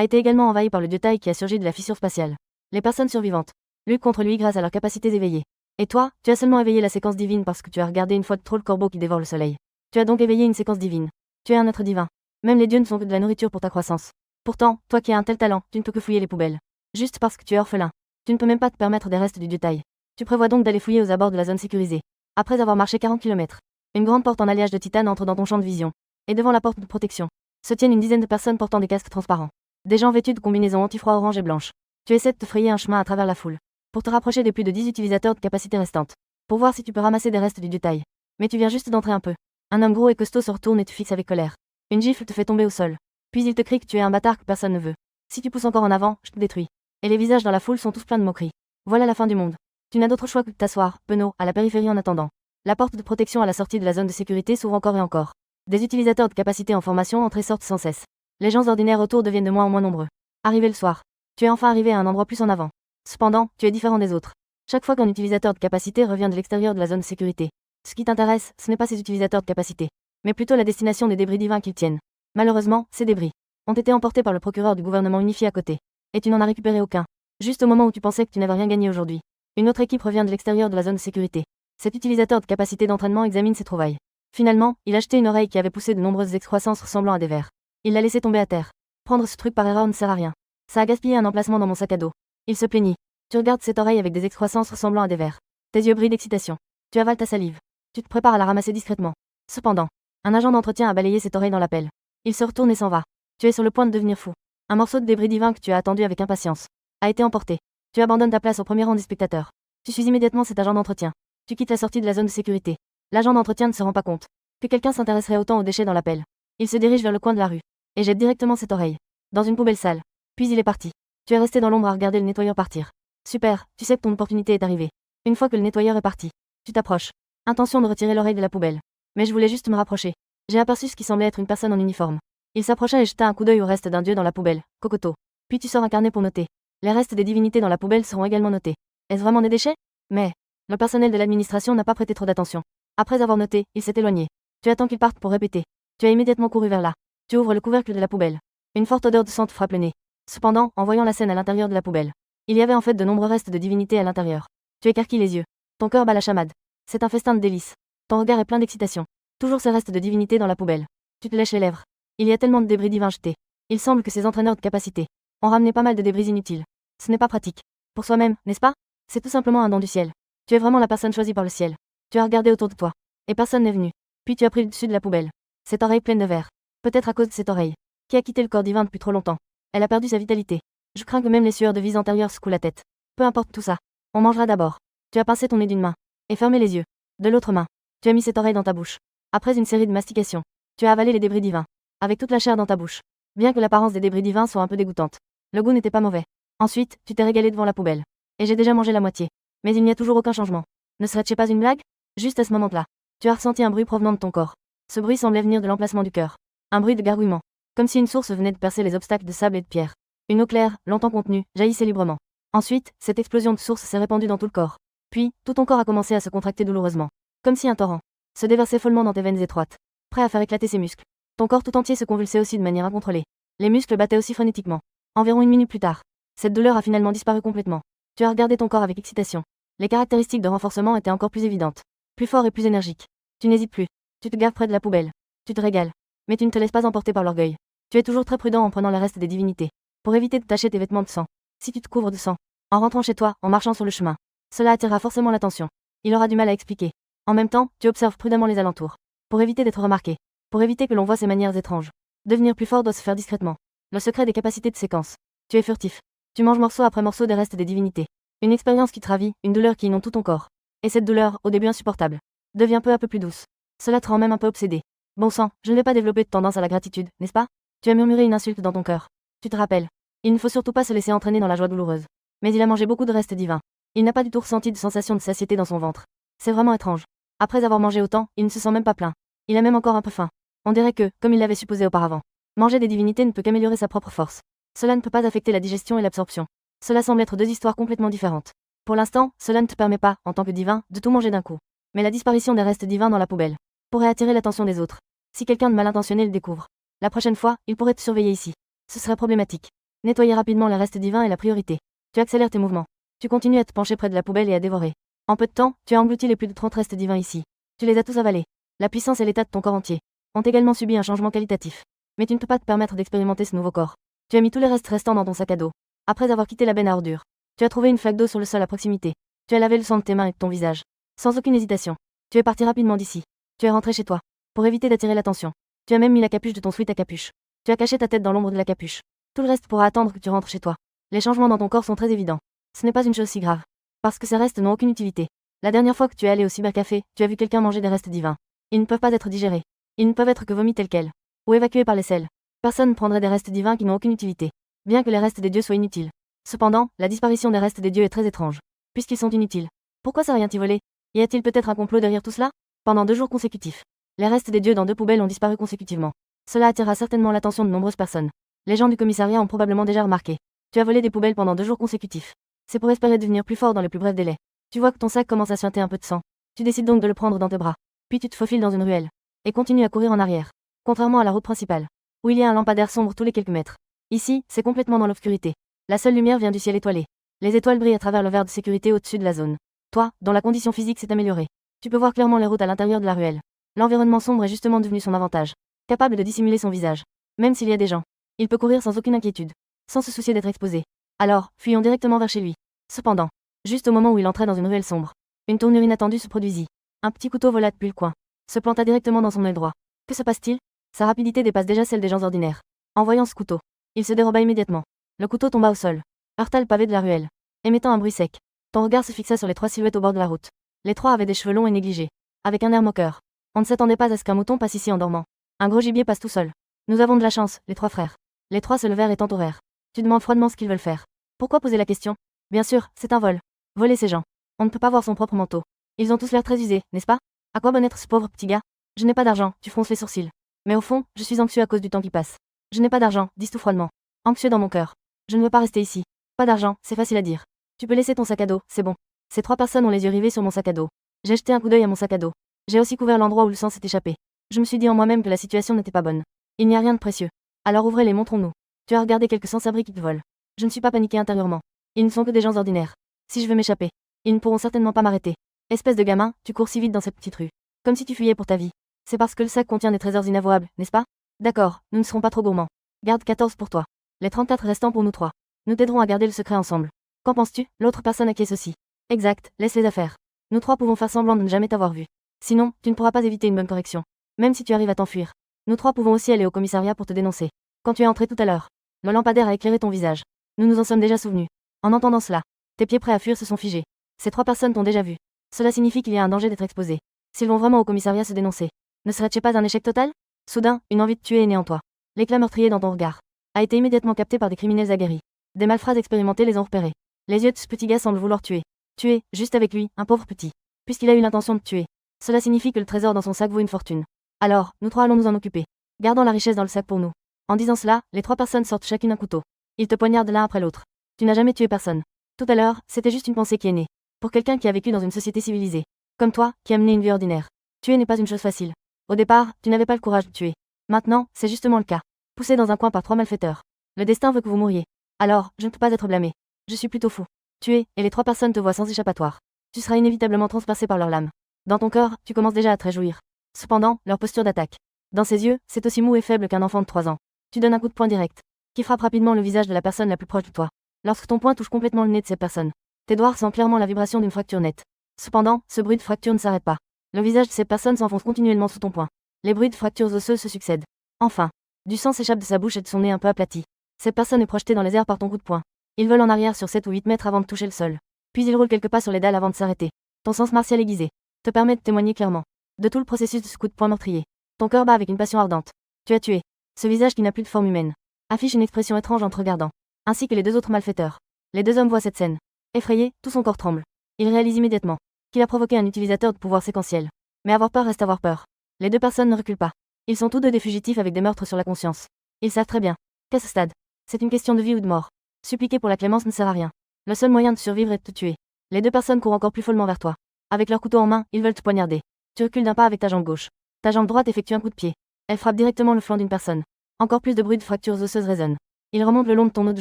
a été également envahi par le dieu Tai qui a surgi de la fissure spatiale. Les personnes survivantes luttent contre lui grâce à leurs capacités éveillées. Et toi, tu as seulement éveillé la séquence divine parce que tu as regardé une fois de trop le corbeau qui dévore le soleil. Tu as donc éveillé une séquence divine. Tu es un être divin. Même les dieux ne sont que de la nourriture pour ta croissance. Pourtant, toi qui as un tel talent, tu ne peux que fouiller les poubelles. Juste parce que tu es orphelin. Tu ne peux même pas te permettre des restes du dieu Tai. Tu prévois donc d'aller fouiller aux abords de la zone sécurisée. Après avoir marché 40 km. Une grande porte en alliage de titane entre dans ton champ de vision. Et devant la porte de protection, se tiennent une dizaine de personnes portant des casques transparents. Des gens vêtus de combinaisons anti-froid orange et blanche. Tu essaies de te frayer un chemin à travers la foule. Pour te rapprocher des plus de 10 utilisateurs de capacité restantes. Pour voir si tu peux ramasser des restes du dieu Tai. Mais tu viens juste d'entrer un peu. Un homme gros et costaud se retourne et te fixe avec colère. Une gifle te fait tomber au sol. Puis il te crie que tu es un bâtard que personne ne veut. Si tu pousses encore en avant, je te détruis. Et les visages dans la foule sont tous pleins de moqueries. Voilà la fin du monde. Tu n'as d'autre choix que de t'asseoir, penaud, à la périphérie en attendant. La porte de protection à la sortie de la zone de sécurité s'ouvre encore et encore. Des utilisateurs de capacité en formation entrent et sortent sans cesse. Les gens ordinaires autour deviennent de moins en moins nombreux. Arrivé le soir. Tu es enfin arrivé à un endroit plus en avant. Cependant, tu es différent des autres. Chaque fois qu'un utilisateur de capacité revient de l'extérieur de la zone de sécurité, ce qui t'intéresse, ce n'est pas ces utilisateurs de capacité, mais plutôt la destination des débris divins qu'ils tiennent. Malheureusement, ces débris ont été emportés par le procureur du gouvernement unifié à côté. Et tu n'en as récupéré aucun. Juste au moment où tu pensais que tu n'avais rien gagné aujourd'hui. Une autre équipe revient de l'extérieur de la zone de sécurité. Cet utilisateur de capacité d'entraînement examine ses trouvailles. Finalement, il a jeté une oreille qui avait poussé de nombreuses excroissances ressemblant à des vers. Il l'a laissé tomber à terre. Prendre ce truc par erreur ne sert à rien. Ça a gaspillé un emplacement dans mon sac à dos. Il se plaignit. Tu regardes cette oreille avec des excroissances ressemblant à des vers. Tes yeux brillent d'excitation. Tu avales ta salive. Tu te prépares à la ramasser discrètement. Cependant, un agent d'entretien a balayé cette oreille dans la pelle. Il se retourne et s'en va. Tu es sur le point de devenir fou. Un morceau de débris divin que tu as attendu avec impatience a été emporté. Tu abandonnes ta place au premier rang des spectateurs. Tu suis immédiatement cet agent d'entretien. Tu quittes la sortie de la zone de sécurité. L'agent d'entretien ne se rend pas compte que quelqu'un s'intéresserait autant aux déchets dans la pelle. Il se dirige vers le coin de la rue et jette directement cette oreille dans une poubelle sale. Puis il est parti. Tu es resté dans l'ombre à regarder le nettoyeur partir. Super, tu sais que ton opportunité est arrivée. Une fois que le nettoyeur est parti, tu t'approches. Intention de retirer l'oreille de la poubelle. Mais je voulais juste me rapprocher. J'ai aperçu ce qui semblait être une personne en uniforme. Il s'approcha et jeta un coup d'œil au reste d'un dieu dans la poubelle, Kokoto. Puis tu sors un carnet pour noter. Les restes des divinités dans la poubelle seront également notés. Est-ce vraiment des déchets? Mais le personnel de l'administration n'a pas prêté trop d'attention. Après avoir noté, il s'est éloigné. Tu attends qu'il parte pour répéter. Tu as immédiatement couru vers là. Tu ouvres le couvercle de la poubelle. Une forte odeur de sang te frappe le nez. Cependant, en voyant la scène à l'intérieur de la poubelle, il y avait en fait de nombreux restes de divinités à l'intérieur. Tu écarquilles les yeux. Ton cœur bat la chamade. C'est un festin de délices. Ton regard est plein d'excitation. Toujours ces restes de divinités dans la poubelle. Tu te lèches les lèvres. Il y a tellement de débris divins jetés. Il semble que ces entraîneurs de capacité ont ramené pas mal de débris inutiles. Ce n'est pas pratique. Pour soi-même, n'est-ce pas? C'est tout simplement un don du ciel. Tu es vraiment la personne choisie par le ciel. Tu as regardé autour de toi. Et personne n'est venu. Puis tu as pris le dessus de la poubelle. Cette oreille pleine de verre. Peut-être à cause de cette oreille. Qui a quitté le corps divin depuis trop longtemps. Elle a perdu sa vitalité. Je crains que même les sueurs de vies antérieures secouent la tête. Peu importe tout ça. On mangera d'abord. Tu as pincé ton nez d'une main. Et fermé les yeux. De l'autre main. Tu as mis cette oreille dans ta bouche. Après une série de mastications. Tu as avalé les débris divins. Avec toute la chair dans ta bouche. Bien que l'apparence des débris divins soit un peu dégoûtante. Le goût n'était pas mauvais. Ensuite, tu t'es régalé devant la poubelle. Et j'ai déjà mangé la moitié. Mais il n'y a toujours aucun changement. Ne serait-ce pas une blague? Juste à ce moment-là. Tu as ressenti un bruit provenant de ton corps. Ce bruit semblait venir de l'emplacement du cœur. Un bruit de gargouillement. Comme si une source venait de percer les obstacles de sable et de pierre. Une eau claire, longtemps contenue, jaillissait librement. Ensuite, cette explosion de source s'est répandue dans tout le corps. Puis, tout ton corps a commencé à se contracter douloureusement. Comme si un torrent se déversait follement dans tes veines étroites. Prêt à faire éclater ses muscles. Ton corps tout entier se convulsait aussi de manière incontrôlée. Les muscles battaient aussi frénétiquement. Environ une minute plus tard. Cette douleur a finalement disparu complètement. Tu as regardé ton corps avec excitation. Les caractéristiques de renforcement étaient encore plus évidentes. Plus fort et plus énergique. Tu n'hésites plus. Tu te gaves près de la poubelle. Tu te régales. Mais tu ne te laisses pas emporter par l'orgueil. Tu es toujours très prudent en prenant les restes des divinités. Pour éviter de tacher tes vêtements de sang. Si tu te couvres de sang. En rentrant chez toi, en marchant sur le chemin. Cela attirera forcément l'attention. Il aura du mal à expliquer. En même temps, tu observes prudemment les alentours. Pour éviter d'être remarqué. Pour éviter que l'on voie ses manières étranges. Devenir plus fort doit se faire discrètement. Le secret des capacités de séquence. Tu es furtif. Tu manges morceau après morceau des restes des divinités. Une expérience qui te ravit, une douleur qui inonde tout ton corps. Et cette douleur, au début insupportable, devient peu à peu plus douce. Cela te rend même un peu obsédé. Bon sang, je ne vais pas développer de tendance à la gratitude, n'est-ce pas? Tu as murmuré une insulte dans ton cœur. Tu te rappelles. Il ne faut surtout pas se laisser entraîner dans la joie douloureuse. Mais il a mangé beaucoup de restes divins. Il n'a pas du tout ressenti de sensation de satiété dans son ventre. C'est vraiment étrange. Après avoir mangé autant, il ne se sent même pas plein. Il a même encore un peu faim. On dirait que, comme il l'avait supposé auparavant, manger des divinités ne peut qu'améliorer sa propre force. Cela ne peut pas affecter la digestion et l'absorption. Cela semble être deux histoires complètement différentes. Pour l'instant, cela ne te permet pas, en tant que divin, de tout manger d'un coup. Mais la disparition des restes divins dans la poubelle pourrait attirer l'attention des autres. Si quelqu'un de mal intentionné le découvre, la prochaine fois, il pourrait te surveiller ici. Ce serait problématique. Nettoyer rapidement les restes divins est la priorité. Tu accélères tes mouvements. Tu continues à te pencher près de la poubelle et à dévorer. En peu de temps, tu as englouti les plus de 30 restes divins ici. Tu les as tous avalés. La puissance et l'état de ton corps entier ont également subi un changement qualitatif. Mais tu ne peux pas te permettre d'expérimenter ce nouveau corps. Tu as mis tous les restes restants dans ton sac à dos. Après avoir quitté la benne à ordures, tu as trouvé une flaque d'eau sur le sol à proximité. Tu as lavé le sang de tes mains et de ton visage. Sans aucune hésitation. Tu es parti rapidement d'ici. Tu es rentré chez toi. Pour éviter d'attirer l'attention. Tu as même mis la capuche de ton sweat à capuche. Tu as caché ta tête dans l'ombre de la capuche. Tout le reste pourra attendre que tu rentres chez toi. Les changements dans ton corps sont très évidents. Ce n'est pas une chose si grave. Parce que ces restes n'ont aucune utilité. La dernière fois que tu es allé au cybercafé, tu as vu quelqu'un manger des restes divins. Ils ne peuvent pas être digérés. Ils ne peuvent être que vomis tels quels. Ou évacués par les selles. Personne ne prendrait des restes divins qui n'ont aucune utilité. Bien que les restes des dieux soient inutiles. Cependant, la disparition des restes des dieux est très étrange. Puisqu'ils sont inutiles. Pourquoi ça rien-t-il volé? Y a-t-il peut-être un complot derrière tout cela? Pendant 2 jours consécutifs. Les restes des dieux dans 2 poubelles ont disparu consécutivement. Cela attirera certainement l'attention de nombreuses personnes. Les gens du commissariat ont probablement déjà remarqué. Tu as volé des poubelles pendant 2 jours consécutifs. C'est pour espérer devenir plus fort dans les plus brefs délais. Tu vois que ton sac commence à suinter un peu de sang. Tu décides donc de le prendre dans tes bras. Puis tu te faufiles dans une ruelle. Et continues à courir en arrière. Contrairement à la route principale. Où il y a un lampadaire sombre tous les quelques mètres. Ici, c'est complètement dans l'obscurité. La seule lumière vient du ciel étoilé. Les étoiles brillent à travers le verre de sécurité au-dessus de la zone. Toi, dont la condition physique s'est améliorée. Tu peux voir clairement les routes à l'intérieur de la ruelle. L'environnement sombre est justement devenu son avantage. Capable de dissimuler son visage. Même s'il y a des gens. Il peut courir sans aucune inquiétude. Sans se soucier d'être exposé. Alors, fuyons directement vers chez lui. Cependant, juste au moment où il entrait dans une ruelle sombre, une tournure inattendue se produisit. Un petit couteau vola depuis le coin. Se planta directement dans son œil droit. Que se passe-t-il? Sa rapidité dépasse déjà celle des gens ordinaires. En voyant ce couteau, il se déroba immédiatement. Le couteau tomba au sol. Heurta le pavé de la ruelle. Émettant un bruit sec. Ton regard se fixa sur les 3 silhouettes au bord de la route. Les 3 avaient des cheveux longs et négligés. Avec un air moqueur. On ne s'attendait pas à ce qu'un mouton passe ici en dormant. Un gros gibier passe tout seul. Nous avons de la chance, les 3 frères. Les 3 se levèrent et t'entourèrent. Tu demandes froidement ce qu'ils veulent faire. Pourquoi poser la question? Bien sûr, c'est un vol. Voler ces gens. On ne peut pas voir son propre manteau. Ils ont tous l'air très usés, n'est-ce pas? À quoi bon être ce pauvre petit gars? Je n'ai pas d'argent, tu fronces les sourcils. Mais au fond, je suis anxieux à cause du temps qui passe. Je n'ai pas d'argent, dis tout froidement. Anxieux dans mon cœur. Je ne veux pas rester ici. Pas d'argent, c'est facile à dire. Tu peux laisser ton sac à dos, c'est bon. Ces 3 personnes ont les yeux rivés sur mon sac à dos. J'ai jeté un coup d'œil à mon sac à dos. J'ai aussi couvert l'endroit où le sang s'est échappé. Je me suis dit en moi-même que la situation n'était pas bonne. Il n'y a rien de précieux. Alors ouvrez-les, montrons-nous. Tu as regardé quelques sans-abri qui te volent. Je ne suis pas paniqué intérieurement. Ils ne sont que des gens ordinaires. Si je veux m'échapper, ils ne pourront certainement pas m'arrêter. Espèce de gamin, tu cours si vite dans cette petite rue. Comme si tu fuyais pour ta vie. C'est parce que le sac contient des trésors inavouables, n'est-ce pas? D'accord, nous ne serons pas trop gourmands. Garde 14 pour toi. Les 34 restants pour nous 3. Nous t'aiderons à garder le secret ensemble. Qu'en penses-tu? L'autre personne acquiesce aussi. Exact, laisse les affaires. Nous 3 pouvons faire semblant de ne jamais t'avoir vu. Sinon, tu ne pourras pas éviter une bonne correction. Même si tu arrives à t'enfuir. Nous 3 pouvons aussi aller au commissariat pour te dénoncer. Quand tu es entré tout à l'heure, le lampadaire a éclairé ton visage. Nous nous en sommes déjà souvenus. En entendant cela, tes pieds prêts à fuir se sont figés. Ces 3 personnes t'ont déjà vu. Cela signifie qu'il y a un danger d'être exposé. S'ils vont vraiment au commissariat se dénoncer, ne serait-ce pas un échec total? Soudain, une envie de tuer est née en toi. L'éclat meurtrier dans ton regard a été immédiatement capté par des criminels aguerris. Des malfrats expérimentés les ont repérés. Les yeux de ce petit gars semblent vouloir tuer. Tuer, juste avec lui, un pauvre petit. Puisqu'il a eu l'intention de tuer. Cela signifie que le trésor dans son sac vaut une fortune. Alors, nous 3 allons nous en occuper. Gardons la richesse dans le sac pour nous. En disant cela, les 3 personnes sortent chacune un couteau. Ils te poignardent l'un après l'autre. Tu n'as jamais tué personne. Tout à l'heure, c'était juste une pensée qui est née. Pour quelqu'un qui a vécu dans une société civilisée. Comme toi, qui a mené une vie ordinaire. Tuer n'est pas une chose facile. Au départ, tu n'avais pas le courage de tuer. Maintenant, c'est justement le cas. Poussé dans un coin par 3 malfaiteurs. Le destin veut que vous mouriez. Alors, je ne peux pas être blâmé. Je suis plutôt fou. Tuer, et les 3 personnes te voient sans échappatoire. Tu seras inévitablement transpercé par leurs lames. Dans ton cœur, tu commences déjà à te réjouir. Cependant, leur posture d'attaque. Dans ses yeux, c'est aussi mou et faible qu'un enfant de 3 ans. Tu donnes un coup de poing direct, qui frappe rapidement le visage de la personne la plus proche de toi. Lorsque ton poing touche complètement le nez de cette personne, tes doigts ressentent clairement la vibration d'une fracture nette. Cependant, ce bruit de fracture ne s'arrête pas. Le visage de cette personne s'enfonce continuellement sous ton poing. Les bruits de fractures osseuses se succèdent. Enfin, du sang s'échappe de sa bouche et de son nez un peu aplati. Cette personne est projetée dans les airs par ton coup de poing. Il vole en arrière sur 7 ou 8 mètres avant de toucher le sol. Puis il roule quelques pas sur les dalles avant de s'arrêter. Ton sens martial aiguisé te permet de témoigner clairement de tout le processus de ce coup de poing meurtrier. Ton cœur bat avec une passion ardente. Tu as tué. Ce visage qui n'a plus de forme humaine affiche une expression étrange en te regardant, ainsi que les 2 autres malfaiteurs. Les 2 hommes voient cette scène. Effrayé, tout son corps tremble. Il réalise immédiatement qu'il a provoqué un utilisateur de pouvoir séquentiel. Mais avoir peur reste avoir peur. Les 2 personnes ne reculent pas. Ils sont tous 2 des fugitifs avec des meurtres sur la conscience. Ils savent très bien qu'à ce stade, c'est une question de vie ou de mort. Suppliquer pour la clémence ne sert à rien. Le seul moyen de survivre est de te tuer. Les 2 personnes courent encore plus follement vers toi. Avec leur couteau en main, ils veulent te poignarder. Tu recules d'un pas avec ta jambe gauche. Ta jambe droite effectue un coup de pied. Elle frappe directement le flanc d'une personne. Encore plus de bruit de fractures osseuses résonnent. Il remonte le long de ton autre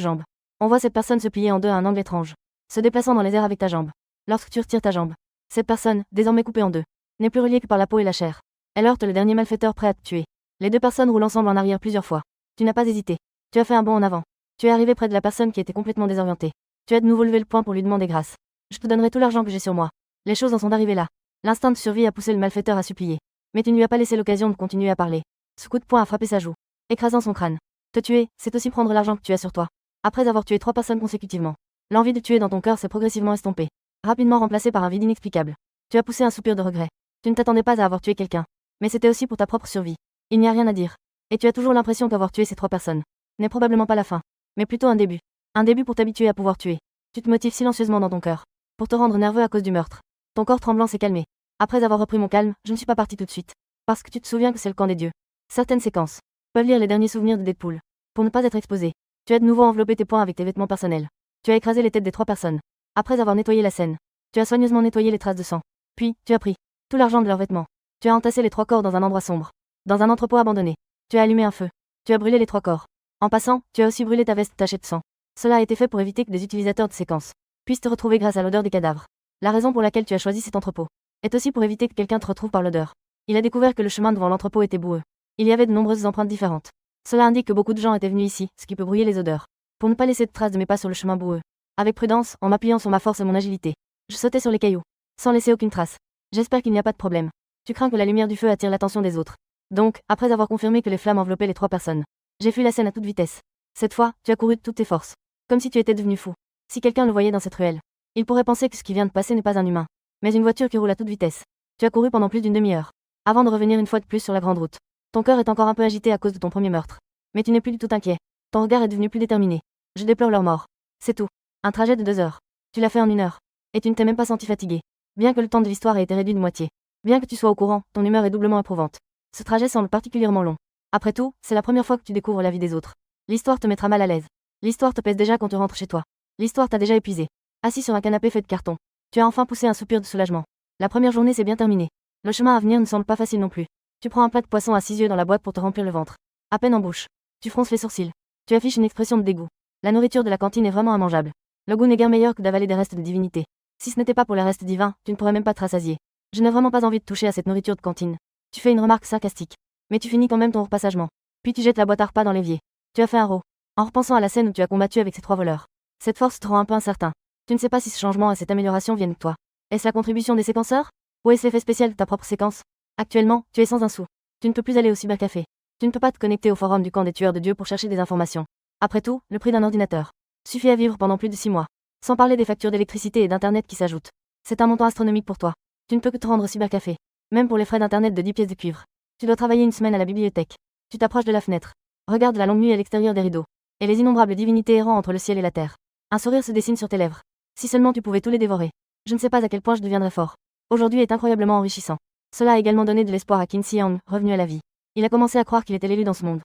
jambe. On voit cette personne se plier en deux à un angle étrange, se déplaçant dans les airs avec ta jambe. Lorsque tu retires ta jambe, cette personne, désormais coupée en deux, n'est plus reliée que par la peau et la chair. Elle heurte le dernier malfaiteur prêt à te tuer. Les deux personnes roulent ensemble en arrière plusieurs fois. Tu n'as pas hésité. Tu as fait un bond en avant. Tu es arrivé près de la personne qui était complètement désorientée. Tu as de nouveau levé le poing pour lui demander grâce. Je te donnerai tout l'argent que j'ai sur moi. Les choses en sont arrivées là. L'instinct de survie a poussé le malfaiteur à supplier. Mais tu ne lui as pas laissé l'occasion de continuer à parler. Ce coup de poing a frappé sa joue, écrasant son crâne. Te tuer, c'est aussi prendre l'argent que tu as sur toi. Après avoir tué 3 personnes consécutivement, l'envie de tuer dans ton cœur s'est progressivement estompée, rapidement remplacée par un vide inexplicable. Tu as poussé un soupir de regret. Tu ne t'attendais pas à avoir tué quelqu'un. Mais c'était aussi pour ta propre survie. Il n'y a rien à dire. Et tu as toujours l'impression qu'avoir tué ces 3 personnes n'est probablement pas la fin, mais plutôt un début. Un début pour t'habituer à pouvoir tuer. Tu te motives silencieusement dans ton cœur, pour te rendre nerveux à cause du meurtre. Ton corps tremblant s'est calmé. Après avoir repris mon calme, je ne suis pas parti tout de suite. Parce que tu te souviens que c'est le camp des dieux. Certaines séquences peuvent lire les derniers souvenirs de Deadpool. Pour ne pas être exposé, tu as de nouveau enveloppé tes poings avec tes vêtements personnels. Tu as écrasé les têtes des 3 personnes. Après avoir nettoyé la scène, tu as soigneusement nettoyé les traces de sang. Puis, tu as pris tout l'argent de leurs vêtements. Tu as entassé les 3 corps dans un endroit sombre, dans un entrepôt abandonné. Tu as allumé un feu. Tu as brûlé les 3 corps. En passant, tu as aussi brûlé ta veste tachée de sang. Cela a été fait pour éviter que des utilisateurs de séquences puissent te retrouver grâce à l'odeur des cadavres. La raison pour laquelle tu as choisi cet entrepôt est aussi pour éviter que quelqu'un te retrouve par l'odeur. Il a découvert que le chemin devant l'entrepôt était boueux. Il y avait de nombreuses empreintes différentes. Cela indique que beaucoup de gens étaient venus ici, ce qui peut brouiller les odeurs. Pour ne pas laisser de traces de mes pas sur le chemin boueux. Avec prudence, en m'appuyant sur ma force et mon agilité, je sautais sur les cailloux, sans laisser aucune trace. J'espère qu'il n'y a pas de problème. Tu crains que la lumière du feu attire l'attention des autres. Donc, après avoir confirmé que les flammes enveloppaient les 3 personnes, j'ai fui la scène à toute vitesse. Cette fois, tu as couru de toutes tes forces. Comme si tu étais devenu fou. Si quelqu'un le voyait dans cette ruelle, il pourrait penser que ce qui vient de passer n'est pas un humain, mais une voiture qui roule à toute vitesse. Tu as couru pendant plus d'une demi-heure, avant de revenir une fois de plus sur la grande route. Ton cœur est encore un peu agité à cause de ton premier meurtre. Mais tu n'es plus du tout inquiet. Ton regard est devenu plus déterminé. Je déplore leur mort. C'est tout. Un trajet de 2 heures. Tu l'as fait en 1 heure. Et tu ne t'es même pas senti fatigué. Bien que le temps de l'histoire ait été réduit de moitié. Bien que tu sois au courant, ton humeur est doublement éprouvante. Ce trajet semble particulièrement long. Après tout, c'est la première fois que tu découvres la vie des autres. L'histoire te mettra mal à l'aise. L'histoire te pèse déjà quand tu rentres chez toi. L'histoire t'a déjà épuisé. Assis sur un canapé fait de carton, tu as enfin poussé un soupir de soulagement. La première journée s'est bien terminée. Le chemin à venir ne semble pas facile non plus. Tu prends un plat de poisson à 6 yeux dans la boîte pour te remplir le ventre. À peine en bouche. Tu fronces les sourcils. Tu affiches une expression de dégoût. La nourriture de la cantine est vraiment immangeable. Le goût n'est guère meilleur que d'avaler des restes de divinité. Si ce n'était pas pour les restes divins, tu ne pourrais même pas te rassasier. Je n'ai vraiment pas envie de toucher à cette nourriture de cantine. Tu fais une remarque sarcastique. Mais tu finis quand même ton repas sagement. Puis tu jettes la boîte à repas dans l'évier. Tu as fait un row. En repensant à la scène où tu as combattu avec ces 3 voleurs. Cette force te rend un peu incertain. Tu ne sais pas si ce changement et cette amélioration viennent de toi. Est-ce la contribution des séquenceurs? Ou est-ce l'effet spécial de ta propre séquence? Actuellement, tu es sans un sou. Tu ne peux plus aller au cybercafé. Tu ne peux pas te connecter au forum du camp des tueurs de Dieu pour chercher des informations. Après tout, le prix d'un ordinateur suffit à vivre pendant plus de 6 mois. Sans parler des factures d'électricité et d'internet qui s'ajoutent. C'est un montant astronomique pour toi. Tu ne peux que te rendre au cybercafé. Même pour les frais d'internet de 10 pièces de cuivre. Tu dois travailler une semaine à la bibliothèque. Tu t'approches de la fenêtre. Regarde la longue nuit à l'extérieur des rideaux. Et les innombrables divinités errant entre le ciel et la terre. Un sourire se dessine sur tes lèvres. Si seulement tu pouvais tous les dévorer. Je ne sais pas à quel point je deviendrais fort. Aujourd'hui est incroyablement enrichissant. Cela a également donné de l'espoir à Quincy Yang, revenu à la vie. Il a commencé à croire qu'il était l'élu dans ce monde.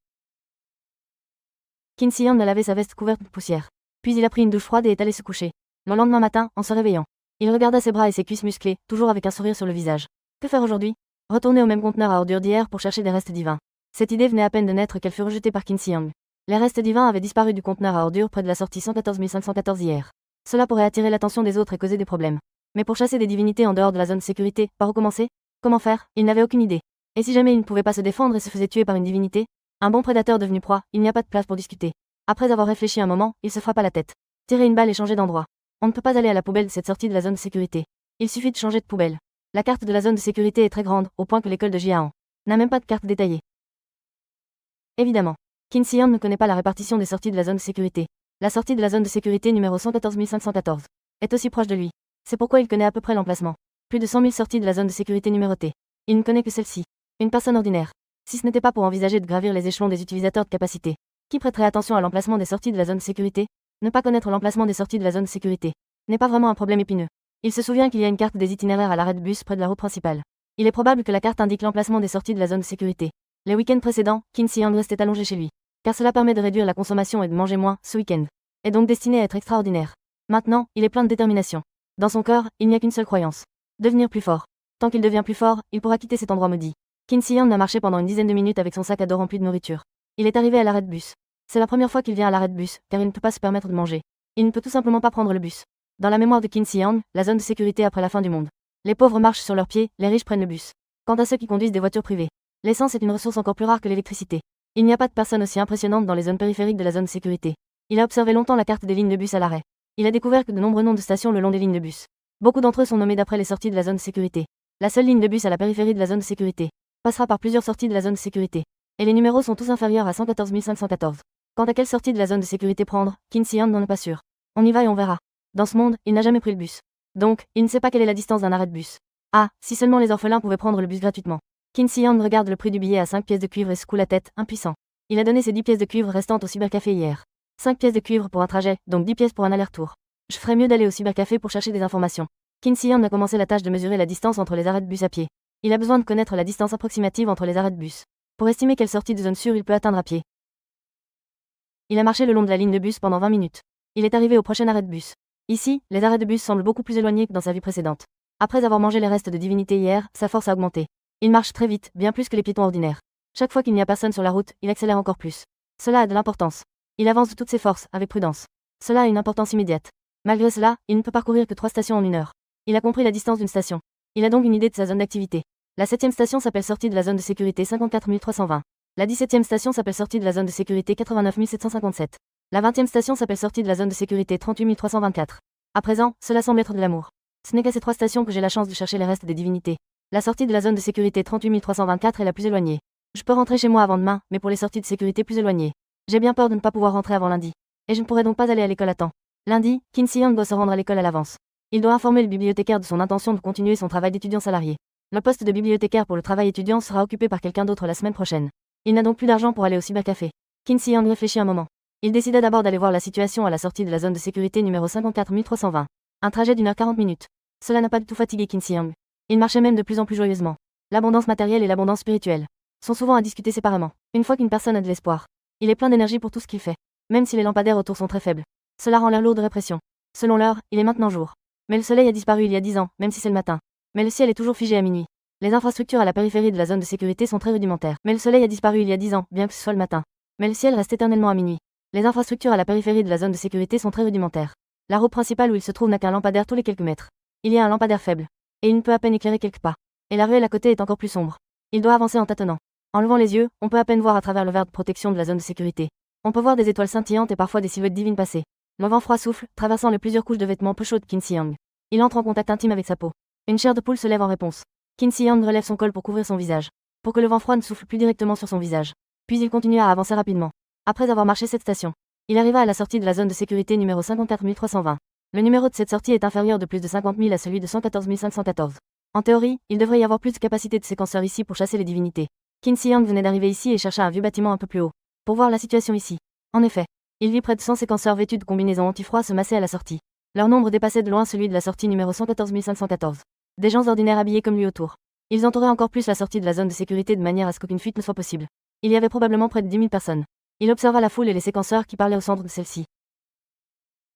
Quincy Yang a lavé sa veste couverte de poussière. Puis il a pris une douche froide et est allé se coucher. Le lendemain matin, en se réveillant, il regarda ses bras et ses cuisses musclées, toujours avec un sourire sur le visage. Que faire aujourd'hui? Retourner au même conteneur à ordures d'hier pour chercher des restes divins. Cette idée venait à peine de naître qu'elle fut rejetée par Quincy Yang. Les restes divins avaient disparu du conteneur à ordures près de la sortie 114 514 hier. Cela pourrait attirer l'attention des autres et causer des problèmes. Mais pour chasser des divinités en dehors de la zone de sécurité, par où commencer? Comment faire? Il n'avait aucune idée. Et si jamais il ne pouvait pas se défendre et se faisait tuer par une divinité? Un bon prédateur devenu proie, il n'y a pas de place pour discuter. Après avoir réfléchi un moment, il se frappa la tête. Tirer une balle et changer d'endroit. On ne peut pas aller à la poubelle de cette sortie de la zone de sécurité. Il suffit de changer de poubelle. La carte de la zone de sécurité est très grande, au point que l'école de Jiahan n'a même pas de carte détaillée. Évidemment, Quincy Yang ne connaît pas la répartition des sorties de la zone de sécurité. La sortie de la zone de sécurité numéro 114 514 est aussi proche de lui. C'est pourquoi il connaît à peu près l'emplacement. Plus de 100 000 sorties de la zone de sécurité numérotée. Il ne connaît que celle-ci. Une personne ordinaire. Si ce n'était pas pour envisager de gravir les échelons des utilisateurs de capacité, qui prêterait attention à l'emplacement des sorties de la zone de sécurité? Ne pas connaître l'emplacement des sorties de la zone de sécurité n'est pas vraiment un problème épineux. Il se souvient qu'il y a une carte des itinéraires à l'arrêt de bus près de la route principale. Il est probable que la carte indique l'emplacement des sorties de la zone de sécurité. Les week-ends précédents, Quincy Yang restait allongé chez lui. Car cela permet de réduire la consommation et de manger moins, ce week-end. Est donc destiné à être extraordinaire. Maintenant, il est plein de détermination. Dans son cœur, il n'y a qu'une seule croyance. Devenir plus fort. Tant qu'il devient plus fort, il pourra quitter cet endroit maudit. Quincy Yang a marché pendant une dizaine de minutes avec son sac à dos rempli de nourriture. Il est arrivé à l'arrêt de bus. C'est la première fois qu'il vient à l'arrêt de bus, car il ne peut pas se permettre de manger. Il ne peut tout simplement pas prendre le bus. Dans la mémoire de Qin Shi Huang, la zone de sécurité après la fin du monde. Les pauvres marchent sur leurs pieds, les riches prennent le bus. Quant à ceux qui conduisent des voitures privées, l'essence est une ressource encore plus rare que l'électricité. Il n'y a pas de personne aussi impressionnante dans les zones périphériques de la zone de sécurité. Il a observé longtemps la carte des lignes de bus à l'arrêt. Il a découvert que de nombreux noms de stations le long des lignes de bus. Beaucoup d'entre eux sont nommés d'après les sorties de la zone de sécurité. La seule ligne de bus à la périphérie de la zone de sécurité passera par plusieurs sorties de la zone de sécurité. Et les numéros sont tous inférieurs à 114 514. Quant à quelle sortie de la zone de sécurité prendre, Qin Shi Huang n'en est pas sûr. On y va et on verra. Dans ce monde, il n'a jamais pris le bus. Donc, il ne sait pas quelle est la distance d'un arrêt de bus. Ah, si seulement les orphelins pouvaient prendre le bus gratuitement. Qin Shi Huang regarde le prix du billet à 5 pièces de cuivre et secoue la tête, impuissant. Il a donné ses 10 pièces de cuivre restantes au cybercafé hier. 5 pièces de cuivre pour un trajet, donc 10 pièces pour un aller-retour. Je ferais mieux d'aller au cybercafé pour chercher des informations. Qin Shi Huang a commencé la tâche de mesurer la distance entre les arrêts de bus à pied. Il a besoin de connaître la distance approximative entre les arrêts de bus. Pour estimer quelle sortie de zone sûre il peut atteindre à pied. Il a marché le long de la ligne de bus pendant 20 minutes. Il est arrivé au prochain arrêt de bus. Ici, les arrêts de bus semblent beaucoup plus éloignés que dans sa vie précédente. Après avoir mangé les restes de divinité hier, sa force a augmenté. Il marche très vite, bien plus que les piétons ordinaires. Chaque fois qu'il n'y a personne sur la route, il accélère encore plus. Cela a de l'importance. Il avance de toutes ses forces, avec prudence. Cela a une importance immédiate. Malgré cela, il ne peut parcourir que 3 stations en 1 heure. Il a compris la distance d'une station. Il a donc une idée de sa zone d'activité. La 7e station s'appelle sortie de la zone de sécurité 54 320. La 17e station s'appelle sortie de la zone de sécurité 89 757. La 20e station s'appelle sortie de la zone de sécurité 38 324. À présent, cela semble être de l'amour. Ce n'est qu'à ces 3 stations que j'ai la chance de chercher les restes des divinités. La sortie de la zone de sécurité 38 324 est la plus éloignée. Je peux rentrer chez moi avant demain, mais pour les sorties de sécurité plus éloignées, j'ai bien peur de ne pas pouvoir rentrer avant lundi. Et je ne pourrai donc pas aller à l'école à temps. Lundi, Qin Shi Huang doit se rendre à l'école à l'avance. Il doit informer le bibliothécaire de son intention de continuer son travail d'étudiant salarié. Le poste de bibliothécaire pour le travail étudiant sera occupé par quelqu'un d'autre la semaine prochaine. Il n'a donc plus d'argent pour aller au cybercafé. Qin Shi Huang réfléchit un moment. Il décida d'abord d'aller voir la situation à la sortie de la zone de sécurité numéro 54 320. Un trajet d'1 heure 40 minutes. Cela n'a pas du tout fatigué Qin Shi Huang. Il marchait même de plus en plus joyeusement. L'abondance matérielle et l'abondance spirituelle sont souvent à discuter séparément. Une fois qu'une personne a de l'espoir, il est plein d'énergie pour tout ce qu'il fait, même si les lampadaires autour sont très faibles. Cela rend l'air lourd de répression. Selon l'heure, il est maintenant jour. Mais le soleil a disparu il y a 10 ans, même si c'est le matin. Mais le ciel est toujours figé à minuit. Les infrastructures à la périphérie de la zone de sécurité sont très rudimentaires. Mais le soleil a disparu il y a 10 ans, bien que ce soit le matin. Mais le ciel reste éternellement à minuit. Les infrastructures à la périphérie de la zone de sécurité sont très rudimentaires. La route principale où il se trouve n'a qu'un lampadaire tous les quelques mètres. Il y a un lampadaire faible. Et il ne peut à peine éclairer quelques pas. Et la ruelle à côté est encore plus sombre. Il doit avancer en tâtonnant. En levant les yeux, on peut à peine voir à travers le verre de protection de la zone de sécurité. On peut voir des étoiles scintillantes et parfois des silhouettes divines passer. Le vent froid souffle, traversant les plusieurs couches de vêtements peu chauds de Qin Shi Huang. Il entre en contact intime avec sa peau. Une chair de poule se lève en réponse. Qin Shi Huang relève son col pour couvrir son visage, pour que le vent froid ne souffle plus directement sur son visage. Puis il continua à avancer rapidement. Après avoir marché cette station, il arriva à la sortie de la zone de sécurité numéro 54 320. Le numéro de cette sortie est inférieur de plus de 50 000 à celui de 114 514. En théorie, il devrait y avoir plus de capacité de séquenceurs ici pour chasser les divinités. Qin Shi Huang venait d'arriver ici et chercha un vieux bâtiment un peu plus haut, pour voir la situation ici. En effet, il vit près de 100 séquenceurs vêtus de combinaisons anti-froid se masser à la sortie. Leur nombre dépassait de loin celui de la sortie numéro 114 514. Des gens ordinaires habillés comme lui autour. Ils entouraient encore plus la sortie de la zone de sécurité de manière à ce qu'aucune fuite ne soit possible. Il y avait probablement près de 10 000 personnes. Il observa la foule et les séquenceurs qui parlaient au centre de celle-ci.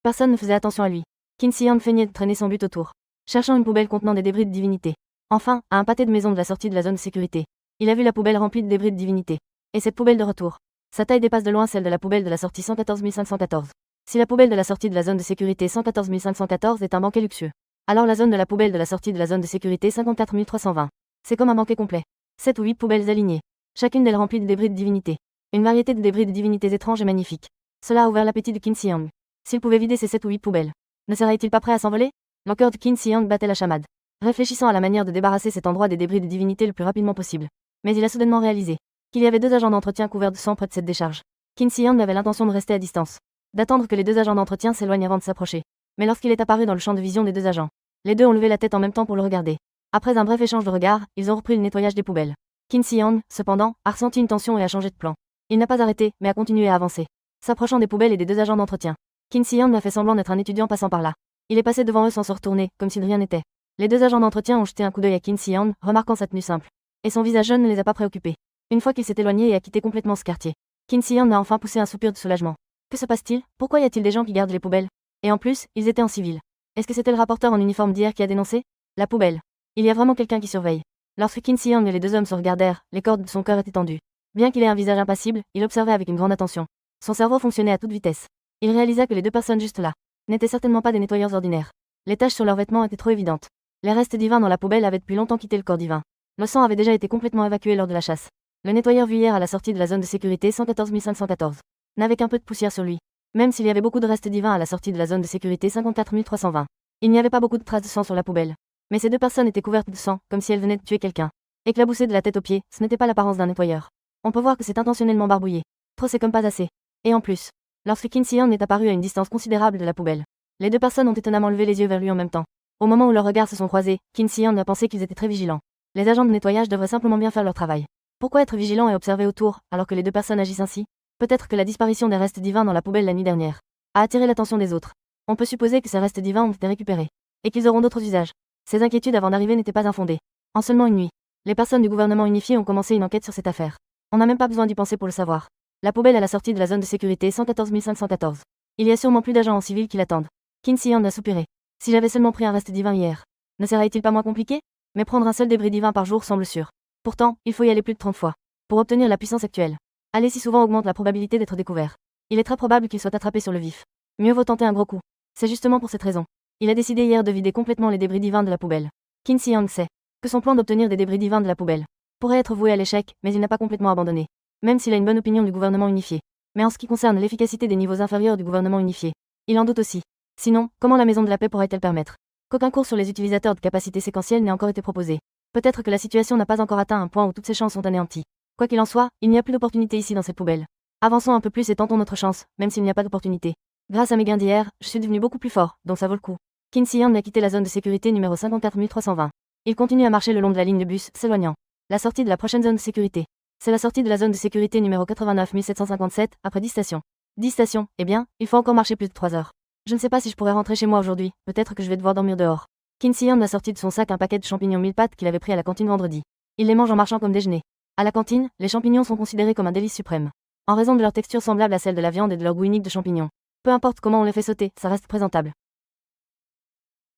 Personne ne faisait attention à lui. Qin Shi Huang feignait de traîner son but autour, cherchant une poubelle contenant des débris de divinité. Enfin, à un pâté de maison de la sortie de la zone de sécurité, il a vu la poubelle remplie de débris de divinité. Et cette poubelle de retour. Sa taille dépasse de loin celle de la poubelle de la sortie 114 514. Si la poubelle de la sortie de la zone de sécurité 114 514 est un banquet luxueux, alors la zone de la poubelle de la sortie de la zone de sécurité 54 320. C'est comme un banquet complet. 7 ou 8 poubelles alignées. Chacune d'elles remplie de débris de divinité. Une variété de débris de divinités étranges et magnifiques. Cela a ouvert l'appétit de Qin Shi Huang. S'il pouvait vider ces 7 ou 8 poubelles, ne serait-il pas prêt à s'envoler? Le cœur de Qin Shi Huang battait la chamade, réfléchissant à la manière de débarrasser cet endroit des débris de divinité le plus rapidement possible. Mais il a soudainement réalisé qu'il y avait 2 agents d'entretien couverts de sang près de cette décharge. Qin Shi Huang avait l'intention de rester à distance, d'attendre que les 2 agents d'entretien s'éloignent avant de s'approcher. Mais lorsqu'il est apparu dans le champ de vision des 2 agents, les 2 ont levé la tête en même temps pour le regarder. Après un bref échange de regards, ils ont repris le nettoyage des poubelles. Qin Shi Huang, cependant, a ressenti une tension et a changé de plan. Il n'a pas arrêté, mais a continué à avancer, s'approchant des poubelles et des 2 agents d'entretien. Qin Shi Huang a fait semblant d'être un étudiant passant par là. Il est passé devant eux sans se retourner, comme si de rien n'était. Les 2 agents d'entretien ont jeté un coup d'œil à Qin Shi Huang, remarquant sa tenue simple. Et son visage jeune ne les a pas préoccupés. Une fois qu'il s'est éloigné et a quitté complètement ce quartier, Qin Shi Huang a enfin poussé un soupir de soulagement. Que se passe-t-il? Pourquoi y a-t-il des gens qui gardent les poubelles? Et en plus, ils étaient en civil. Est-ce que c'était le rapporteur en uniforme d'hier qui a dénoncé la poubelle? Il y a vraiment quelqu'un qui surveille. Lorsque Qin Shi Huang et les 2 hommes se regardèrent, les cordes de son cœur étaient tendues. Bien qu'il ait un visage impassible, il observait avec une grande attention. Son cerveau fonctionnait à toute vitesse. Il réalisa que les deux personnes juste là n'étaient certainement pas des nettoyeurs ordinaires. Les taches sur leurs vêtements étaient trop évidentes. Les restes divins dans la poubelle avaient depuis longtemps quitté le corps divin. Le sang avait déjà été complètement évacué lors de la chasse. Le nettoyeur vu hier à la sortie de la zone de sécurité 114 514 n'avait qu'un peu de poussière sur lui. Même s'il y avait beaucoup de restes divins à la sortie de la zone de sécurité 54 320. Il n'y avait pas beaucoup de traces de sang sur la poubelle. Mais ces deux personnes étaient couvertes de sang, comme si elles venaient de tuer quelqu'un. Éclaboussées de la tête aux pieds, ce n'était pas l'apparence d'un nettoyeur. On peut voir que c'est intentionnellement barbouillé. Trop c'est comme pas assez. Et en plus, lorsque Qin Shi Huang est apparu à une distance considérable de la poubelle, les deux personnes ont étonnamment levé les yeux vers lui en même temps. Au moment où leurs regards se sont croisés, Qin Shi Huang a pensé qu'ils étaient très vigilants. Les agents de nettoyage devraient simplement bien faire leur travail. Pourquoi être vigilant et observer autour, alors que les deux personnes agissent ainsi? Peut-être que la disparition des restes divins dans la poubelle la nuit dernière a attiré l'attention des autres. On peut supposer que ces restes divins ont été récupérés, et qu'ils auront d'autres usages. Ces inquiétudes avant d'arriver n'étaient pas infondées. En seulement une nuit, les personnes du gouvernement unifié ont commencé une enquête sur cette affaire. On n'a même pas besoin d'y penser pour le savoir. La poubelle à la sortie de la zone de sécurité 114 514. Il y a sûrement plus d'agents en civil qui l'attendent. Qin Shi Huang a soupiré. Si j'avais seulement pris un reste divin hier, ne serait-il pas moins compliqué? Mais prendre un seul débris divin par jour semble sûr. Pourtant, il faut y aller plus de 30 fois pour obtenir la puissance actuelle. Aller si souvent augmente la probabilité d'être découvert. Il est très probable qu'il soit attrapé sur le vif. Mieux vaut tenter un gros coup. C'est justement pour cette raison. Il a décidé hier de vider complètement les débris divins de la poubelle. Qin Shi Huang sait que son plan d'obtenir des débris divins de la poubelle pourrait être voué à l'échec, mais il n'a pas complètement abandonné. Même s'il a une bonne opinion du gouvernement unifié. Mais en ce qui concerne l'efficacité des niveaux inférieurs du gouvernement unifié, il en doute aussi. Sinon, comment la Maison de la Paix pourrait-elle permettre qu'aucun cours sur les utilisateurs de capacité séquentielle n'ait encore été proposé? Peut-être que la situation n'a pas encore atteint un point où toutes ses chances sont anéanties. Quoi qu'il en soit, il n'y a plus d'opportunité ici dans cette poubelle. Avançons un peu plus et tentons notre chance, même s'il n'y a pas d'opportunité. Grâce à mes gains d'hier, je suis devenu beaucoup plus fort, donc ça vaut le coup. Qin Shi Huang a quitté la zone de sécurité numéro 54 320. Il continue à marcher le long de la ligne de bus, s'éloignant. La sortie de la prochaine zone de sécurité. C'est la sortie de la zone de sécurité numéro 89 757, après 10 stations. 10 stations, eh bien, il faut encore marcher plus de 3 heures. Je ne sais pas si je pourrais rentrer chez moi aujourd'hui, peut-être que je vais devoir dormir dehors. Qin Shi Huang a sorti de son sac un paquet de champignons 1000 pattes qu'il avait pris à la cantine vendredi. Il les mange en marchant comme déjeuner. À la cantine, les champignons sont considérés comme un délice suprême. En raison de leur texture semblable à celle de la viande et de leur goût unique de champignons. Peu importe comment on les fait sauter, ça reste présentable.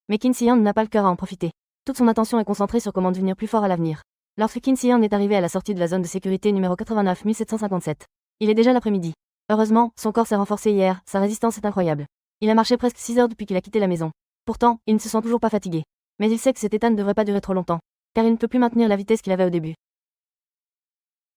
Mais Qin Shi Huang n'a pas le cœur à en profiter. Toute son attention est concentrée sur comment devenir plus fort à l'avenir. Lorsque Qin Shi Huang est arrivé à la sortie de la zone de sécurité numéro 89 757, il est déjà l'après-midi. Heureusement, son corps s'est renforcé hier, sa résistance est incroyable. Il a marché presque 6 heures depuis qu'il a quitté la maison. Pourtant, il ne se sent toujours pas fatigué. Mais il sait que cet état ne devrait pas durer trop longtemps, car il ne peut plus maintenir la vitesse qu'il avait au début.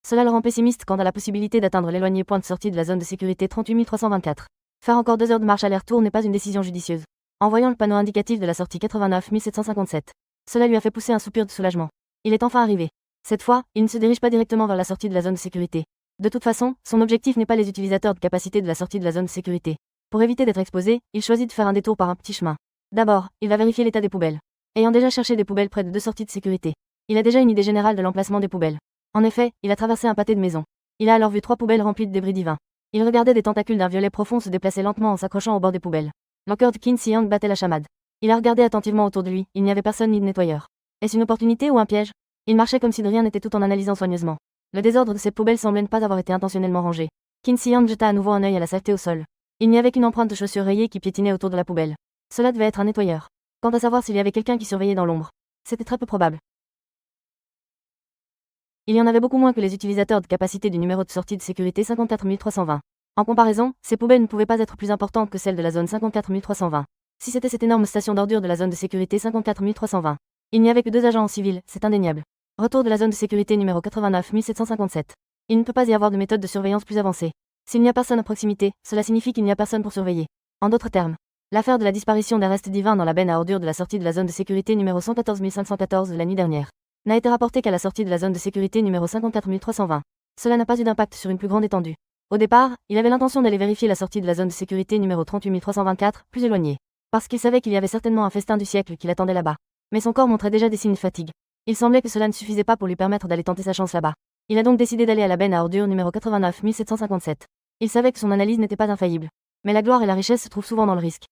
Cela le rend pessimiste quant à la possibilité d'atteindre l'éloigné point de sortie de la zone de sécurité 38 324. Faire encore 2 heures de marche aller-retour n'est pas une décision judicieuse. En voyant le panneau indicatif de la sortie 89 757, cela lui a fait pousser un soupir de soulagement. Il est enfin arrivé. Cette fois, il ne se dirige pas directement vers la sortie de la zone de sécurité. De toute façon, son objectif n'est pas les utilisateurs de capacité de la sortie de la zone de sécurité. Pour éviter d'être exposé, il choisit de faire un détour par un petit chemin. D'abord, il va vérifier l'état des poubelles. Ayant déjà cherché des poubelles près de 2 sorties de sécurité, il a déjà une idée générale de l'emplacement des poubelles. En effet, il a traversé un pâté de maisons. Il a alors vu 3 poubelles remplies de débris divins. Il regardait des tentacules d'un violet profond se déplacer lentement en s'accrochant au bord des poubelles. Le cœur de Qin Shi Huang battait la chamade. Il a regardé attentivement autour de lui, il n'y avait personne ni de nettoyeur. Est-ce une opportunité ou un piège? Il marchait comme si de rien n'était tout en analysant soigneusement. Le désordre de ces poubelles semblait ne pas avoir été intentionnellement rangé. Qin Shi Huang jeta à nouveau un œil à la saleté au sol. Il n'y avait qu'une empreinte de chaussure rayée qui piétinait autour de la poubelle. Cela devait être un nettoyeur. Quant à savoir s'il y avait quelqu'un qui surveillait dans l'ombre, c'était très peu probable. Il y en avait beaucoup moins que les utilisateurs de capacité du numéro de sortie de sécurité 54 320. En comparaison, ces poubelles ne pouvaient pas être plus importantes que celles de la zone 54 320. Si c'était cette énorme station d'ordures de la zone de sécurité 54 320, il n'y avait que 2 agents en civil, c'est indéniable. Retour de la zone de sécurité numéro 89 757. Il ne peut pas y avoir de méthode de surveillance plus avancée. S'il n'y a personne à proximité, cela signifie qu'il n'y a personne pour surveiller. En d'autres termes, l'affaire de la disparition des restes divins dans la benne à ordures de la sortie de la zone de sécurité numéro 114 514 de la nuit dernière n'a été rapportée qu'à la sortie de la zone de sécurité numéro 54 320. Cela n'a pas eu d'impact sur une plus grande étendue. Au départ, il avait l'intention d'aller vérifier la sortie de la zone de sécurité numéro 38 324, plus éloignée, parce qu'il savait qu'il y avait certainement un festin du siècle qui l'attendait là-bas. Mais son corps montrait déjà des signes de fatigue. Il semblait que cela ne suffisait pas pour lui permettre d'aller tenter sa chance là-bas. Il a donc décidé d'aller à la benne à ordures numéro 89 757. Il savait que son analyse n'était pas infaillible. Mais la gloire et la richesse se trouvent souvent dans le risque.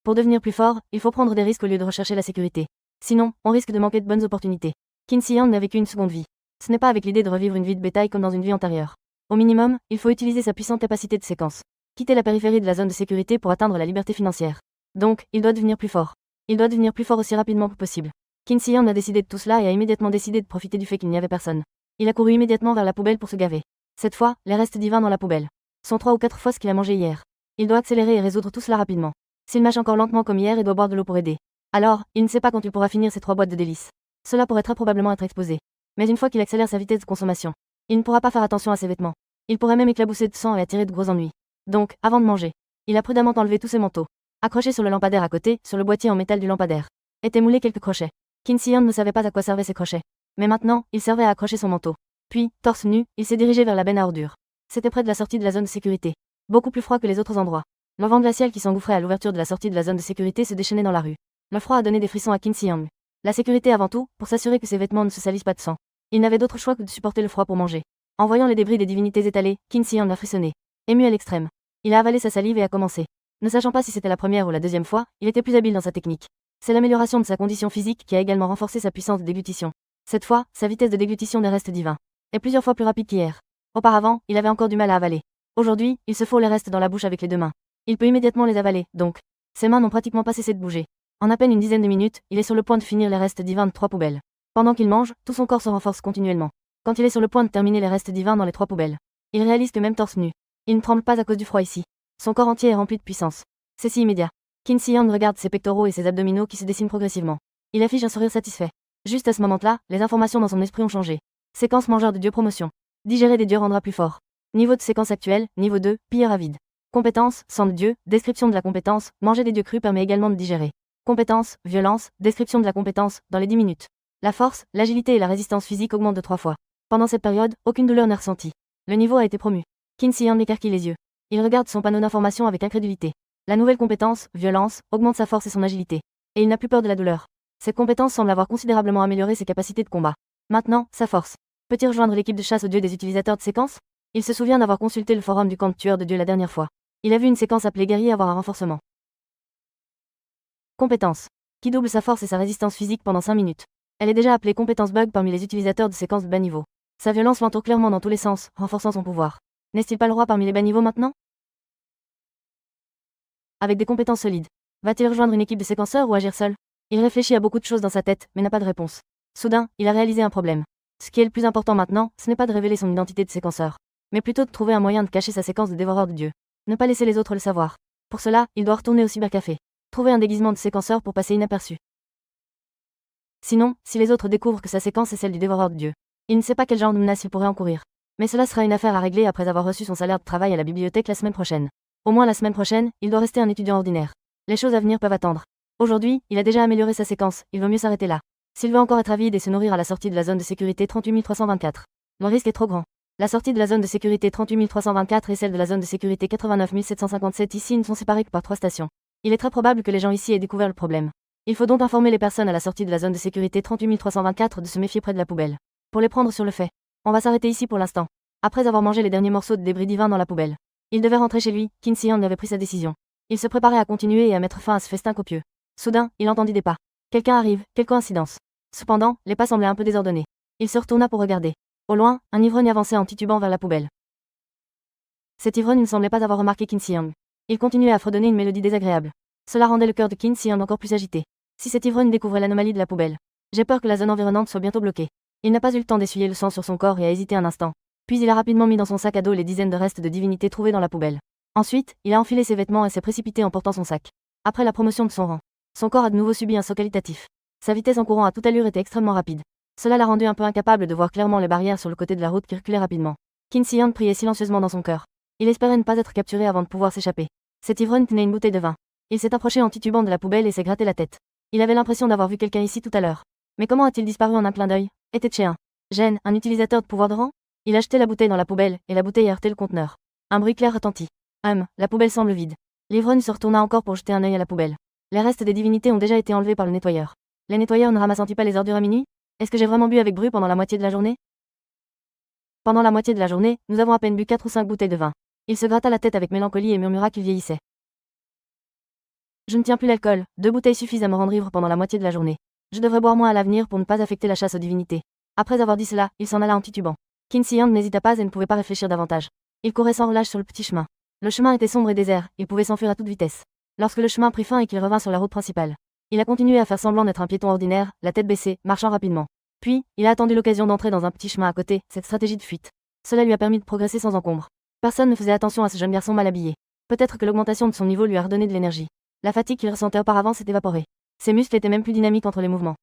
Pour devenir plus fort, il faut prendre des risques au lieu de rechercher la sécurité. Sinon, on risque de manquer de bonnes opportunités. Qin Shi Huang n'a vécu une seconde vie. Ce n'est pas avec l'idée de revivre une vie de bétail comme dans une vie antérieure. Au minimum, il faut utiliser sa puissante capacité de séquence. Quitter la périphérie de la zone de sécurité pour atteindre la liberté financière. Donc, il doit devenir plus fort. Il doit devenir plus fort aussi rapidement que possible. Qin Shi Huang a décidé de tout cela et a immédiatement décidé de profiter du fait qu'il n'y avait personne. Il a couru immédiatement vers la poubelle pour se gaver. Cette fois, les restes divins dans la poubelle. sont 3 ou 4 fois ce qu'il a mangé hier. Il doit accélérer et résoudre tout cela rapidement. S'il mâche encore lentement comme hier et doit boire de l'eau pour aider. Alors, il ne sait pas quand il pourra finir ces 3 boîtes de délices. Cela pourrait très probablement être exposé. Mais une fois qu'il accélère sa vitesse de consommation, il ne pourra pas faire attention à ses vêtements. Il pourrait même éclabousser de sang et attirer de gros ennuis. Donc, avant de manger, il a prudemment enlevé tous ses manteaux. Accrochés sur le lampadaire à côté, sur le boîtier en métal du lampadaire, étaient moulés quelques crochets. Qin Shi Huang ne savait pas à quoi servaient ces crochets. Mais maintenant, il servait à accrocher son manteau. Puis, torse nu, il s'est dirigé vers la benne à ordures. C'était près de la sortie de la zone de sécurité. Beaucoup plus froid que les autres endroits. Le vent glacial qui s'engouffrait à l'ouverture de la sortie de la zone de sécurité se déchaînait dans la rue. Le froid a donné des frissons à Qin Shi Huang. La sécurité avant tout, pour s'assurer que ses vêtements ne se salissent pas de sang. Il n'avait d'autre choix que de supporter le froid pour manger. En voyant les débris des divinités étalés, Qin Shi Huang a frissonné. Ému à l'extrême. Il a avalé sa salive et a commencé. Ne sachant pas si c'était la première ou la deuxième fois, il était plus habile dans sa technique. C'est l'amélioration de sa condition physique qui a également renforcé sa puissance de déglutition. Cette fois, sa vitesse de déglutition des restes divins est plusieurs fois plus rapide qu'hier. Auparavant, il avait encore du mal à avaler. Aujourd'hui, il se fourre les restes dans la bouche avec les 2 mains. Il peut immédiatement les avaler, donc. Ses mains n'ont pratiquement pas cessé de bouger. En à peine une dizaine de minutes, il est sur le point de finir les restes divins de 3 poubelles. Pendant qu'il mange, tout son corps se renforce continuellement. Quand il est sur le point de terminer les restes divins dans les 3 poubelles, il réalise que même torse nu, il ne tremble pas à cause du froid ici. Son corps entier est rempli de puissance. C'est si immédiat. Qin Shi Huang regarde ses pectoraux et ses abdominaux qui se dessinent progressivement. Il affiche un sourire satisfait. Juste à ce moment-là, les informations dans son esprit ont changé. Séquence mangeur de dieu promotion. Digérer des dieux rendra plus fort. Niveau de séquence actuelle, niveau 2, pilleur avide. Compétence, sang de dieu, description de la compétence, manger des dieux crus permet également de digérer. Compétence, violence, description de la compétence, dans les 10 minutes. La force, l'agilité et la résistance physique augmentent de 3 fois. Pendant cette période, aucune douleur n'est ressentie. Le niveau a été promu. Qin Shi Huang écarquille les yeux. Il regarde son panneau d'information avec incrédulité. La nouvelle compétence, violence, augmente sa force et son agilité. Et il n'a plus peur de la douleur. Cette compétence semble avoir considérablement amélioré ses capacités de combat. Maintenant, sa force. Peut-il rejoindre l'équipe de chasse aux dieux des utilisateurs de séquences? Il se souvient d'avoir consulté le forum du camp de tueurs de dieux la dernière fois. Il a vu une séquence appelée guerrier avoir un renforcement. Compétence. Qui double sa force et sa résistance physique pendant 5 minutes. Elle est déjà appelée compétence bug parmi les utilisateurs de séquences de bas niveau. Sa violence l'entoure clairement dans tous les sens, renforçant son pouvoir. N'est-il pas le roi parmi les bas niveaux maintenant? Avec des compétences solides. Va-t-il rejoindre une équipe de séquenceurs ou agir seul? Il réfléchit à beaucoup de choses dans sa tête, mais n'a pas de réponse. Soudain, il a réalisé un problème. Ce qui est le plus important maintenant, ce n'est pas de révéler son identité de séquenceur, mais plutôt de trouver un moyen de cacher sa séquence de dévoreur de dieu. Ne pas laisser les autres le savoir. Pour cela, il doit retourner au cybercafé. Trouver un déguisement de séquenceur pour passer inaperçu. Sinon, si les autres découvrent que sa séquence est celle du dévoreur de dieu, il ne sait pas quel genre de menace il pourrait encourir. Mais cela sera une affaire à régler après avoir reçu son salaire de travail à la bibliothèque la semaine prochaine. Au moins la semaine prochaine, il doit rester un étudiant ordinaire. Les choses à venir peuvent attendre. Aujourd'hui, il a déjà amélioré sa séquence, il vaut mieux s'arrêter là. S'il veut encore être avide et se nourrir à la sortie de la zone de sécurité 38324, le risque est trop grand. La sortie de la zone de sécurité 38324 et celle de la zone de sécurité 89757 ici ne sont séparées que par 3 stations. Il est très probable que les gens ici aient découvert le problème. Il faut donc informer les personnes à la sortie de la zone de sécurité 38324 de se méfier près de la poubelle. Pour les prendre sur le fait. On va s'arrêter ici pour l'instant. Après avoir mangé les derniers morceaux de débris divins dans la poubelle, il devait rentrer chez lui. Qin Shi Huang avait pris sa décision. Il se préparait à continuer et à mettre fin à ce festin copieux. Soudain, il entendit des pas. Quelqu'un arrive, quelle coïncidence. Cependant, les pas semblaient un peu désordonnés. Il se retourna pour regarder. Au loin, un ivrogne avançait en titubant vers la poubelle. Cet ivrogne ne semblait pas avoir remarqué Qin Shi Huang. Il continuait à fredonner une mélodie désagréable. Cela rendait le cœur de Qin Shi Huang encore plus agité. Si cet ivrogne découvrait l'anomalie de la poubelle, j'ai peur que la zone environnante soit bientôt bloquée. Il n'a pas eu le temps d'essuyer le sang sur son corps et a hésité un instant. Puis il a rapidement mis dans son sac à dos les dizaines de restes de divinités trouvés dans la poubelle. Ensuite, il a enfilé ses vêtements et s'est précipité en portant son sac. Après la promotion de son rang, son corps a de nouveau subi un saut qualitatif. Sa vitesse en courant à toute allure était extrêmement rapide. Cela l'a rendu un peu incapable de voir clairement les barrières sur le côté de la route qui reculaient rapidement. Qin Shi Huang priait silencieusement dans son cœur. Il espérait ne pas être capturé avant de pouvoir s'échapper. Cet ivrogne tenait une bouteille de vin. Il s'est approché en titubant de la poubelle et s'est gratté la tête. Il avait l'impression d'avoir vu quelqu'un ici tout à l'heure. Mais comment a-t-il disparu en un clin d'œil? Était chez un gène, un utilisateur de pouvoir de rang? Il a jeté la bouteille dans la poubelle, et la bouteille a heurté le conteneur. Un bruit clair retentit. La poubelle semble vide. L'ivrogne se retourna encore pour jeter un œil à la poubelle. Les restes des divinités ont déjà été enlevés par le nettoyeur. Les nettoyeurs ne ramassent-ils pas les ordures à minuit? Est-ce que j'ai vraiment bu avec bruit pendant la moitié de la journée? Pendant la moitié de la journée, nous avons à peine bu 4 ou 5 bouteilles de vin. Il se gratta la tête avec mélancolie et murmura qu'il vieillissait. Je ne tiens plus l'alcool, 2 bouteilles suffisent à me rendre ivre pendant la moitié de la journée. Je devrais boire moins à l'avenir pour ne pas affecter la chasse aux divinités. Après avoir dit cela, il s'en alla en titubant. Qin Shi Huang n'hésita pas et ne pouvait pas réfléchir davantage. Il courait sans relâche sur le petit chemin. Le chemin était sombre et désert, il pouvait s'enfuir à toute vitesse. Lorsque le chemin prit fin et qu'il revint sur la route principale, il a continué à faire semblant d'être un piéton ordinaire, la tête baissée, marchant rapidement. Puis, il a attendu l'occasion d'entrer dans un petit chemin à côté, cette stratégie de fuite. Cela lui a permis de progresser sans encombre. Personne ne faisait attention à ce jeune garçon mal habillé. Peut-être que l'augmentation de son niveau lui a redonné de l'énergie. La fatigue qu'il ressentait auparavant s'est évaporée. Ses muscles étaient même plus dynamiques entre les mouvements.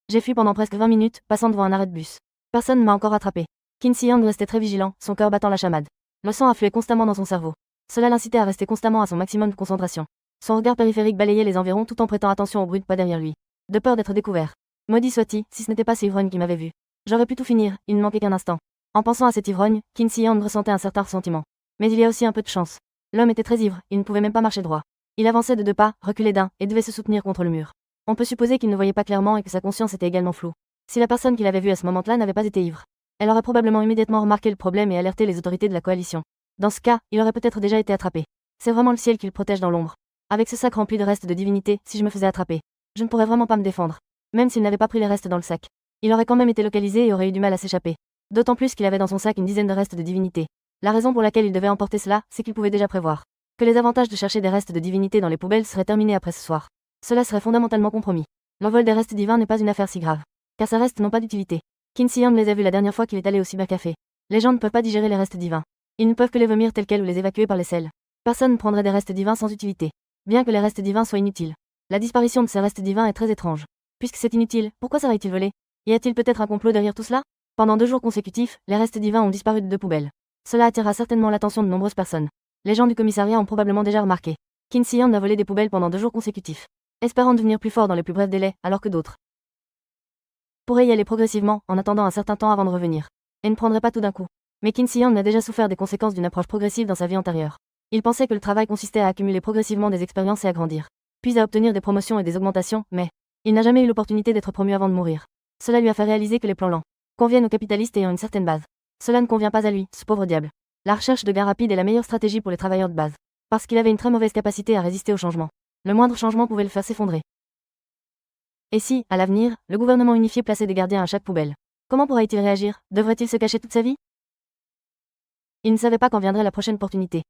J'ai fui pendant presque 20 minutes, passant devant un arrêt de bus. Personne ne m'a encore attrapé. Qin Si Yang restait très vigilant, son cœur battant la chamade. Le sang affluait constamment dans son cerveau. Cela l'incitait à rester constamment à son maximum de concentration. Son regard périphérique balayait les environs tout en prêtant attention au bruit de pas derrière lui. De peur d'être découvert. Maudit soit-il, si ce n'était pas ce ivrogne qui m'avait vu. J'aurais pu tout finir, il ne manquait qu'un instant. En pensant à cet ivrogne, Qin Si Yang ressentait un certain ressentiment. Mais il y a aussi un peu de chance. L'homme était très ivre, il ne pouvait même pas marcher droit. Il avançait de 2 pas, reculait d'un, et devait se soutenir contre le mur. On peut supposer qu'il ne voyait pas clairement et que sa conscience était également floue. Si la personne qu'il avait vue à ce moment-là n'avait pas été ivre, elle aurait probablement immédiatement remarqué le problème et alerté les autorités de la coalition. Dans ce cas, il aurait peut-être déjà été attrapé. C'est vraiment le ciel qui le protège dans l'ombre. Avec ce sac rempli de restes de divinité, si je me faisais attraper, je ne pourrais vraiment pas me défendre. Même s'il n'avait pas pris les restes dans le sac. Il aurait quand même été localisé et aurait eu du mal à s'échapper. D'autant plus qu'il avait dans son sac une dizaine de restes de divinité. La raison pour laquelle il devait emporter cela, c'est qu'il pouvait déjà prévoir que les avantages de chercher des restes de divinité dans les poubelles seraient terminés après ce soir. Cela serait fondamentalement compromis. L'envol des restes divins n'est pas une affaire si grave. Car ces restes n'ont pas d'utilité. Qin Si Yang les a vus la dernière fois qu'il est allé au cybercafé. Les gens ne peuvent pas digérer les restes divins. Ils ne peuvent que les vomir tels quels ou les évacuer par les selles. Personne ne prendrait des restes divins sans utilité. Bien que les restes divins soient inutiles. La disparition de ces restes divins est très étrange. Puisque c'est inutile, pourquoi serait-il volé? Y a-t-il peut-être un complot derrière tout cela? Pendant 2 jours consécutifs, les restes divins ont disparu de 2 poubelles. Cela attirera certainement l'attention de nombreuses personnes. Les gens du commissariat ont probablement déjà remarqué. Qin Si Yang a volé des poubelles pendant 2 jours consécutifs. Espérant devenir plus fort dans les plus brefs délais, alors que d'autres pourraient y aller progressivement, en attendant un certain temps avant de revenir. Et ne prendrait pas tout d'un coup. Mais Qin Si Yang a déjà souffert des conséquences d'une approche progressive dans sa vie antérieure. Il pensait que le travail consistait à accumuler progressivement des expériences et à grandir. Puis à obtenir des promotions et des augmentations, mais il n'a jamais eu l'opportunité d'être promu avant de mourir. Cela lui a fait réaliser que les plans lents conviennent aux capitalistes ayant une certaine base. Cela ne convient pas à lui, ce pauvre diable. La recherche de gains rapides est la meilleure stratégie pour les travailleurs de base. Parce qu'il avait une très mauvaise capacité à résister au changement. Le moindre changement pouvait le faire s'effondrer. Et si, à l'avenir, le gouvernement unifié plaçait des gardiens à chaque poubelle? Comment pourrait-il réagir? Devrait-il se cacher toute sa vie? Il ne savait pas quand viendrait la prochaine opportunité.